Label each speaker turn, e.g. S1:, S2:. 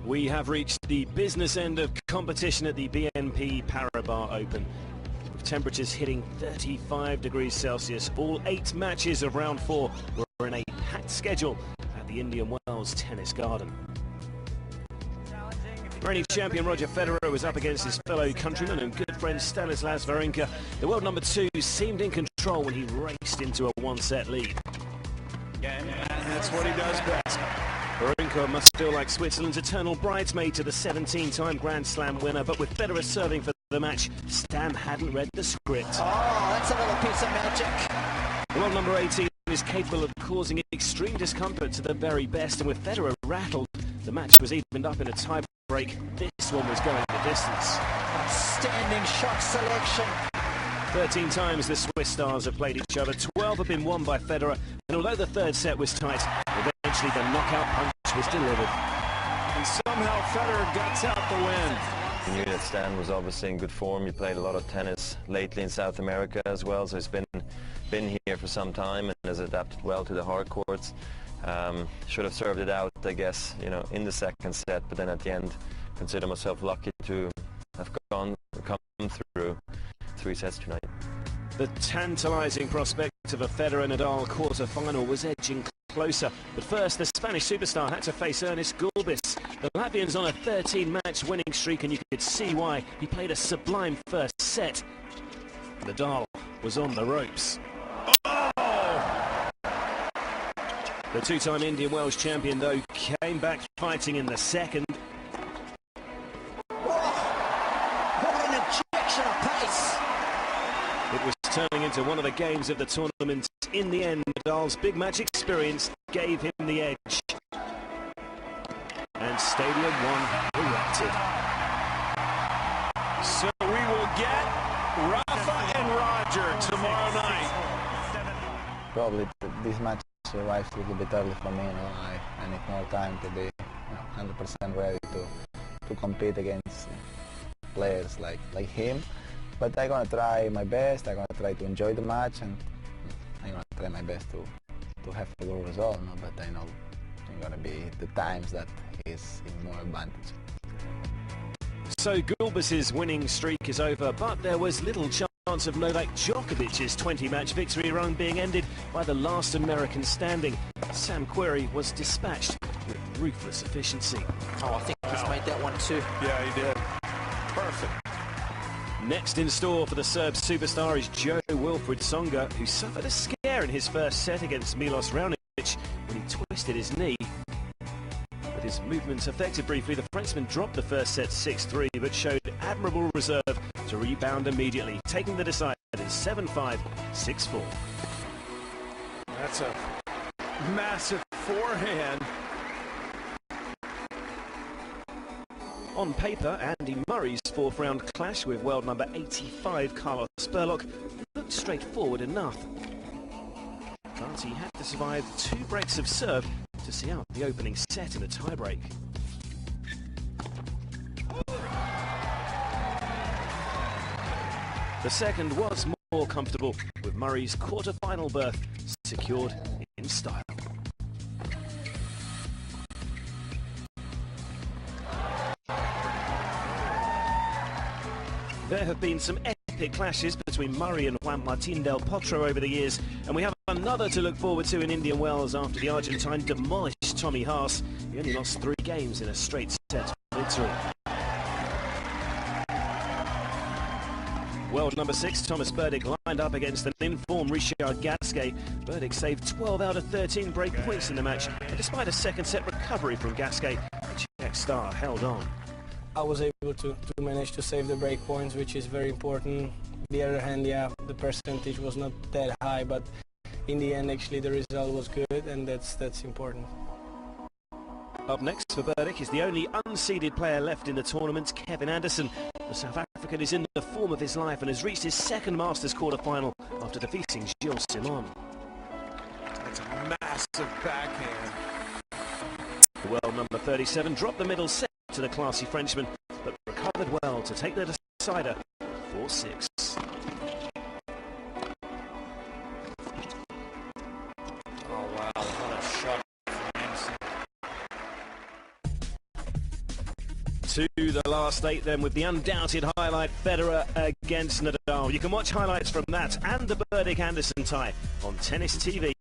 S1: We have reached the business end of competition at the BNP Paribas Open. With temperatures hitting 35 degrees Celsius, all 8 matches of round 4 were in a packed schedule at the Indian Wells Tennis Garden. Reigning champion Roger Federer was up against his fellow countryman and good friend Stanislas Wawrinka. The world number 2 seemed in control when he raced into a 1-set lead.
S2: Yeah, that's what he does best.
S1: Wawrinka must feel like Switzerland's eternal bridesmaid to the 17-time Grand Slam winner, but with Federer serving for the match, Stan hadn't read the script.
S3: Oh, that's another piece of magic.
S1: The world number 18 is capable of causing extreme discomfort to the very best, and with Federer rattled, the match was evened up in a tie break. This one was going the distance.
S3: Outstanding shot selection.
S1: 13 times the Swiss stars have played each other. 12 have been won by Federer, and although the third set was tight, eventually the knockout punch was delivered.
S2: And somehow Federer gets out the win.
S4: I knew that Stan was obviously in good form. He played a lot of tennis lately in South America as well, so he's been here for some time and has adapted well to the hard courts. Should have served it out, I guess, in the second set, but then at the end, consider myself lucky to have come through 3 sets tonight.
S1: The tantalizing prospect of a Federer-Nadal quarter-final was edging closer, but first the Spanish superstar had to face Ernest Gulbis. The Latvian's on a 13-match winning streak, and you could see why. He played a sublime first set. Nadal was on the ropes. The 2-time Indian Wells champion, though, came back fighting in the second.
S3: What an injection of pace!
S1: It was turning into one of the games of the tournament. In the end, Nadal's big match experience gave him the edge. And Stadium 1 erupted.
S2: So we will get Rafa and Roger tomorrow night.
S5: Probably this match arrives a little bit early for me. I need more time to be 100% ready to compete against players like him. But I'm gonna try my best. I'm gonna try to enjoy the match, and I'm gonna try my best to have a good result. But I know it's gonna be the times that he's in more advantage.
S1: So Gulbis' winning streak is over, but there was little chance of Novak Djokovic's 20-match victory run being ended by the last American standing. Sam Querrey was dispatched with ruthless efficiency.
S3: Oh, I think he's made that one too.
S2: Yeah, he did. Perfect.
S1: Next in store for the Serb superstar is Jo-Wilfried Tsonga, who suffered a scare in his first set against Milos Raonic when he twisted his knee. With his movements affected briefly, the Frenchman dropped the first set 6-3, but showed admirable reserve to rebound immediately, taking the decider 7-5, 6-4.
S2: That's a massive forehand.
S1: On paper, Andy Murray's fourth-round clash with world number 85 Carlos Spurlock looked straightforward enough. But he had to survive 2 breaks of serve to see out the opening set in a tiebreak. The second was more comfortable, with Murray's quarter-final berth secured in style. There have been some epic clashes between Murray and Juan Martín del Potro over the years, and we have another to look forward to in Indian Wells after the Argentine demolished Tommy Haas. He only lost 3 games in a straight set victory. World number 6, Thomas Berdych, lined up against an informed Richard Gasquet. Berdych saved 12 out of 13 break points in the match, and despite a second set recovery from Gasquet, the Czech star held on.
S6: I was able to manage to save the break points, which is very important. On the other hand, yeah, the percentage was not that high, but in the end, actually, the result was good, and that's important.
S1: Up next for Berdych is the only unseeded player left in the tournament, Kevin Anderson. The South African is in the form of his life and has reached his second Masters quarter-final after defeating Gilles Simon.
S2: That's a massive backhand.
S1: The world number 37 dropped the middle set to the classy Frenchman, but recovered well to take the decider 4-6.
S3: Oh wow, what a shot from Anderson.
S1: to the last 8 then, with the undoubted highlight, Federer against Nadal. You can watch highlights from that and the Burdick-Anderson tie on Tennis TV.